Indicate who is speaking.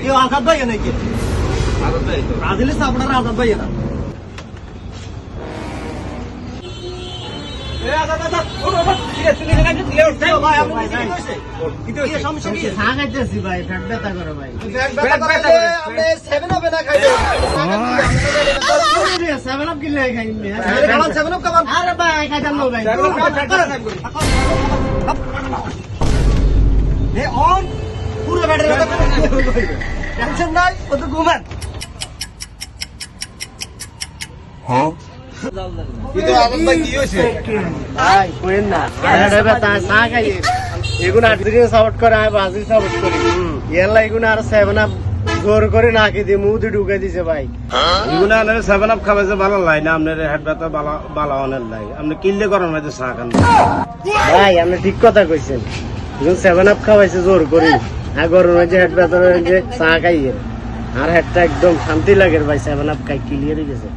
Speaker 1: কেউ আজাদ ভাই নাকি ব্রাজিলের আপনারা আজাদ ভাই না পুরো ব্যাটারি টেনশন নাই ও তো ঘুমান জোর করে নাকি দিয়ে মুদি ঢুকে দিছে ভাই
Speaker 2: এগুলা 7 আপ খাবে যে ভালো লাই না আপনার হেড ব্যথা ভালো অনেক লাই আপনি কিনলে করেন না চা খান
Speaker 1: ভাই আপনি ঠিক কথা কইছেন 7 আপ খাওয়াইছে জোর করে আর গরম যে হেড ব্যথা যে চা খাইয়ে আর হেডটা একদম শান্তি লাগে ভাই 7 আপ খাই ক্লিয়ার হয়ে গেছে